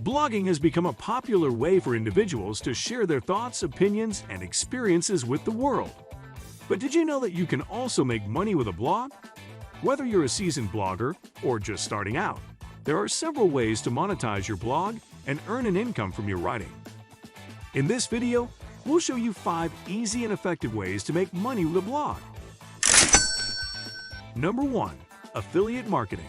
Blogging has become a popular way for individuals to share their thoughts, opinions, and experiences with the world. But did you know that you can also make money with a blog? Whether you're a seasoned blogger or just starting out, there are several ways to monetize your blog and earn an income from your writing. In this video, we'll show you 5 easy and effective ways to make money with a blog. Number 1. Affiliate marketing.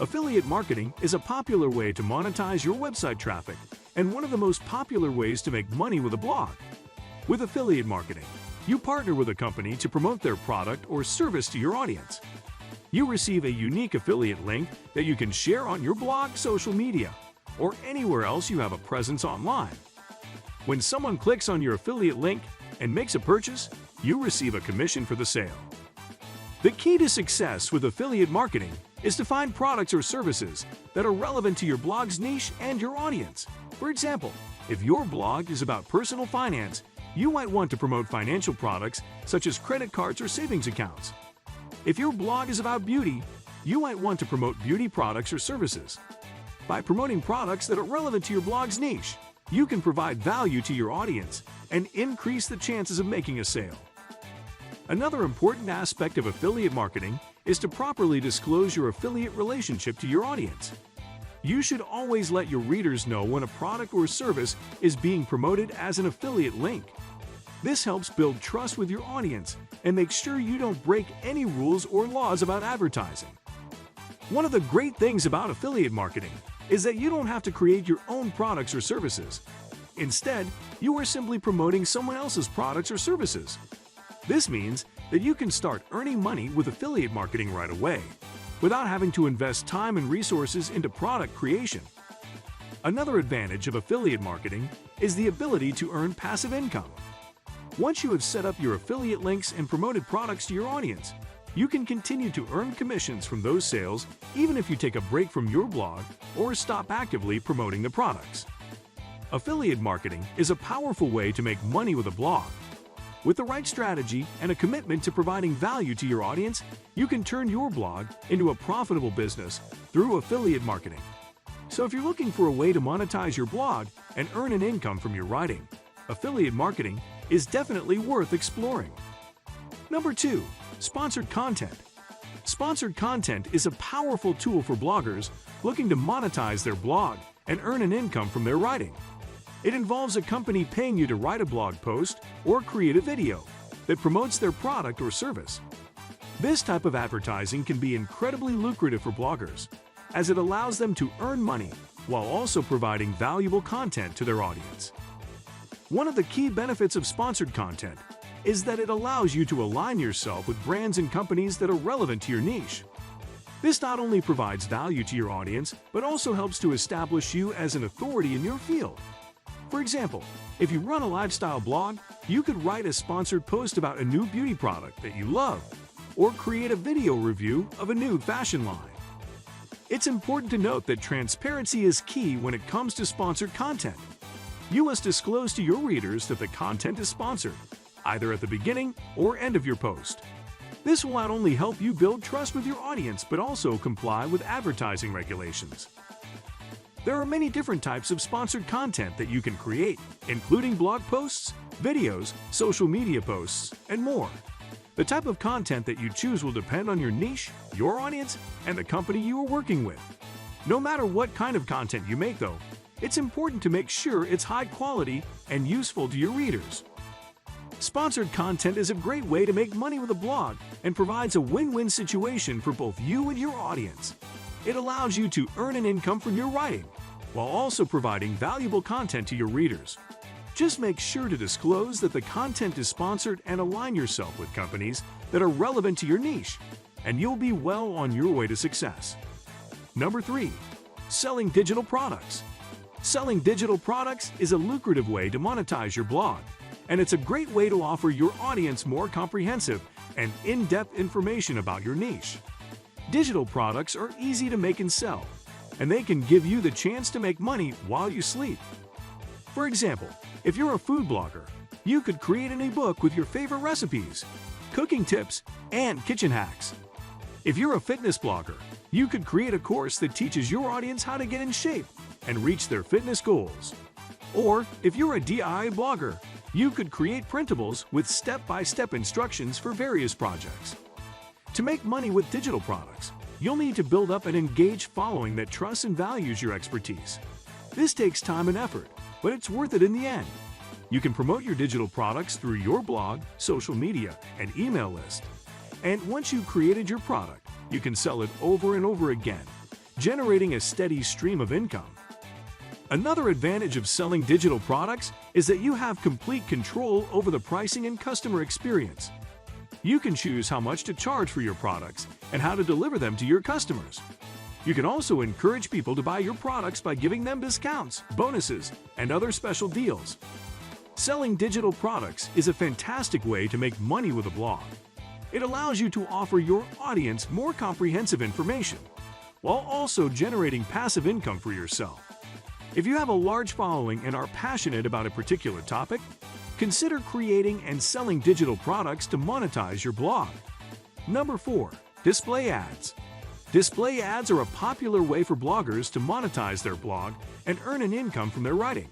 Affiliate marketing is a popular way to monetize your website traffic and one of the most popular ways to make money with a blog. With affiliate marketing, you partner with a company to promote their product or service to your audience. You receive a unique affiliate link that you can share on your blog, social media, or anywhere else you have a presence online. When someone clicks on your affiliate link and makes a purchase, you receive a commission for the sale. The key to success with affiliate marketing is to find products or services that are relevant to your blog's niche and your audience. For example, if your blog is about personal finance, you might want to promote financial products such as credit cards or savings accounts. If your blog is about beauty, you might want to promote beauty products or services. By promoting products that are relevant to your blog's niche, you can provide value to your audience and increase the chances of making a sale. Another important aspect of affiliate marketing is to properly disclose your affiliate relationship to your audience. You should always let your readers know when a product or service is being promoted as an affiliate link. This helps build trust with your audience and makes sure you don't break any rules or laws about advertising. One of the great things about affiliate marketing is that you don't have to create your own products or services. Instead, you are simply promoting someone else's products or services. This means that you can start earning money with affiliate marketing right away, without having to invest time and resources into product creation. Another advantage of affiliate marketing is the ability to earn passive income. Once you have set up your affiliate links and promoted products to your audience, you can continue to earn commissions from those sales even if you take a break from your blog or stop actively promoting the products. Affiliate marketing is a powerful way to make money with a blog. With the right strategy and a commitment to providing value to your audience, you can turn your blog into a profitable business through affiliate marketing. So if you're looking for a way to monetize your blog and earn an income from your writing, affiliate marketing is definitely worth exploring. Number 2. Sponsored content. Sponsored content is a powerful tool for bloggers looking to monetize their blog and earn an income from their writing. It involves a company paying you to write a blog post or create a video that promotes their product or service. This type of advertising can be incredibly lucrative for bloggers, as it allows them to earn money while also providing valuable content to their audience. One of the key benefits of sponsored content is that it allows you to align yourself with brands and companies that are relevant to your niche. This not only provides value to your audience, but also helps to establish you as an authority in your field. For example, if you run a lifestyle blog, you could write a sponsored post about a new beauty product that you love, or create a video review of a new fashion line. It's important to note that transparency is key when it comes to sponsored content. You must disclose to your readers that the content is sponsored, either at the beginning or end of your post. This will not only help you build trust with your audience, but also comply with advertising regulations. There are many different types of sponsored content that you can create, including blog posts, videos, social media posts, and more. The type of content that you choose will depend on your niche, your audience, and the company you are working with. No matter what kind of content you make, though, it's important to make sure it's high quality and useful to your readers. Sponsored content is a great way to make money with a blog and provides a win-win situation for both you and your audience. It allows you to earn an income from your writing, while also providing valuable content to your readers. Just make sure to disclose that the content is sponsored and align yourself with companies that are relevant to your niche, and you'll be well on your way to success. Number 3. Selling digital products. Selling digital products is a lucrative way to monetize your blog, and it's a great way to offer your audience more comprehensive and in-depth information about your niche. Digital products are easy to make and sell, and they can give you the chance to make money while you sleep. For example, if you're a food blogger, you could create an ebook with your favorite recipes, cooking tips, and kitchen hacks. If you're a fitness blogger, you could create a course that teaches your audience how to get in shape, and reach their fitness goals. Or, if you're a DIY blogger, you could create printables with step-by-step instructions for various projects. To make money with digital products, you'll need to build up an engaged following that trusts and values your expertise. This takes time and effort, but it's worth it in the end. You can promote your digital products through your blog, social media, and email list. And once you've created your product, you can sell it over and over again, generating a steady stream of income. Another advantage of selling digital products is that you have complete control over the pricing and customer experience. You can choose how much to charge for your products and how to deliver them to your customers. You can also encourage people to buy your products by giving them discounts, bonuses, and other special deals. Selling digital products is a fantastic way to make money with a blog. It allows you to offer your audience more comprehensive information, while also generating passive income for yourself. If you have a large following and are passionate about a particular topic, consider creating and selling digital products to monetize your blog. Number 4. Display ads. Display ads are a popular way for bloggers to monetize their blog and earn an income from their writing.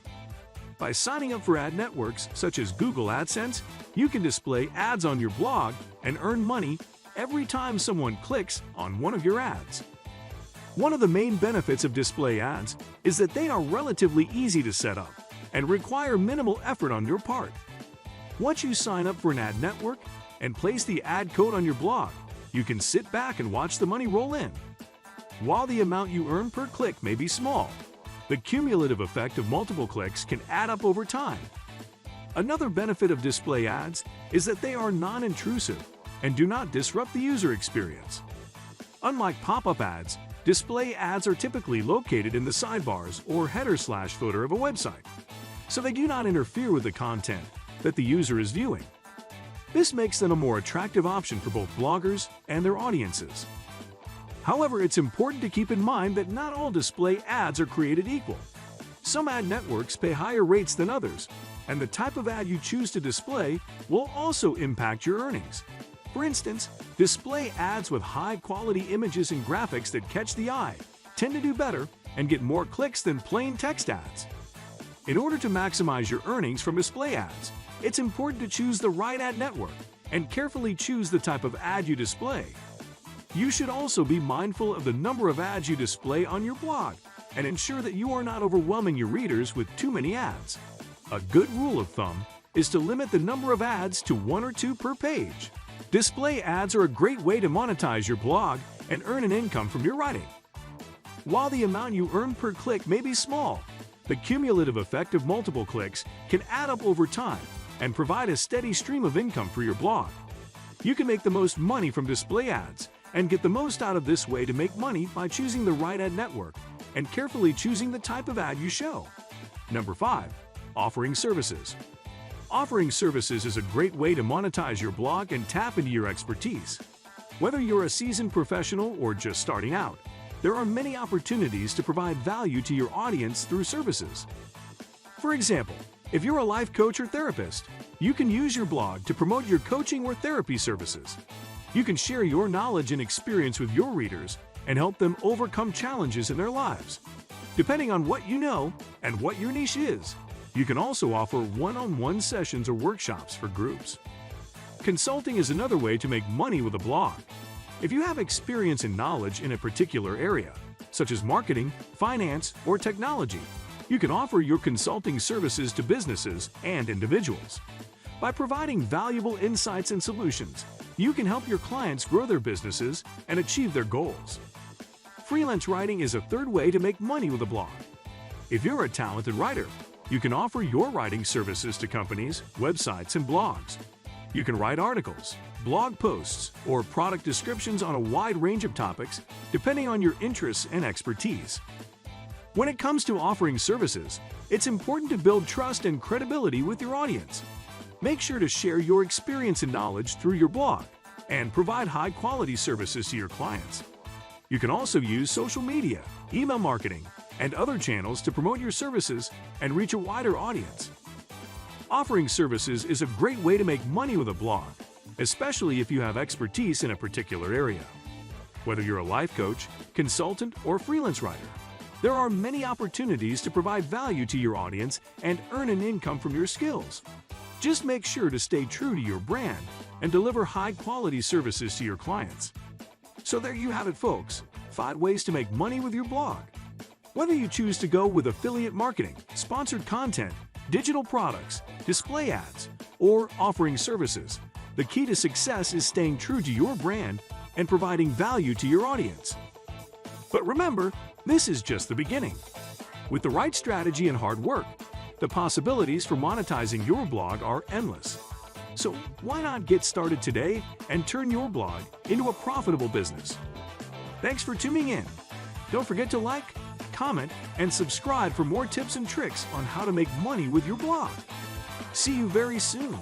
By signing up for ad networks such as Google AdSense, you can display ads on your blog and earn money every time someone clicks on one of your ads. One of the main benefits of display ads is that they are relatively easy to set up and require minimal effort on your part. Once you sign up for an ad network and place the ad code on your blog, you can sit back and watch the money roll in. While the amount you earn per click may be small, the cumulative effect of multiple clicks can add up over time. Another benefit of display ads is that they are non-intrusive and do not disrupt the user experience. Unlike pop-up ads, display ads are typically located in the sidebars or header/footer of a website, so they do not interfere with the content that the user is viewing. This makes them a more attractive option for both bloggers and their audiences. However, it's important to keep in mind that not all display ads are created equal. Some ad networks pay higher rates than others, and the type of ad you choose to display will also impact your earnings. For instance, display ads with high-quality images and graphics that catch the eye tend to do better and get more clicks than plain text ads. In order to maximize your earnings from display ads, it's important to choose the right ad network and carefully choose the type of ad you display. You should also be mindful of the number of ads you display on your blog and ensure that you are not overwhelming your readers with too many ads. A good rule of thumb is to limit the number of ads to 1 or 2 per page. Display ads are a great way to monetize your blog and earn an income from your writing. While the amount you earn per click may be small, the cumulative effect of multiple clicks can add up over time and provide a steady stream of income for your blog. You can make the most money from display ads and get the most out of this way to make money by choosing the right ad network and carefully choosing the type of ad you show. Number 5. Offering services. Offering services is a great way to monetize your blog and tap into your expertise. Whether you're a seasoned professional or just starting out, there are many opportunities to provide value to your audience through services. For example, if you're a life coach or therapist, you can use your blog to promote your coaching or therapy services. You can share your knowledge and experience with your readers and help them overcome challenges in their lives. Depending on what you know and what your niche is, you can also offer one-on-one sessions or workshops for groups. Consulting is another way to make money with a blog. If you have experience and knowledge in a particular area, such as marketing, finance, or technology, you can offer your consulting services to businesses and individuals. By providing valuable insights and solutions, you can help your clients grow their businesses and achieve their goals. Freelance writing is a third way to make money with a blog. If you're a talented writer, you can offer your writing services to companies, websites, and blogs. You can write articles, blog posts, or product descriptions on a wide range of topics, depending on your interests and expertise. When it comes to offering services, it's important to build trust and credibility with your audience. Make sure to share your experience and knowledge through your blog and provide high-quality services to your clients. You can also use social media, email marketing, and other channels to promote your services and reach a wider audience. Offering services is a great way to make money with a blog, especially if you have expertise in a particular area. Whether you're a life coach, consultant, or freelance writer, There are many opportunities to provide value to your audience and earn an income from your skills. Just make sure to stay true to your brand and deliver high-quality services to your clients. So there you have it, folks. 5 ways to make money with your blog. Whether you choose to go with affiliate marketing, sponsored content, digital products, display ads, or offering services, the key to success is staying true to your brand and providing value to your audience. But remember, this is just the beginning. With the right strategy and hard work, the possibilities for monetizing your blog are endless. So why not get started today and turn your blog into a profitable business? Thanks for tuning in. Don't forget to like, comment, and subscribe for more tips and tricks on how to make money with your blog. See you very soon.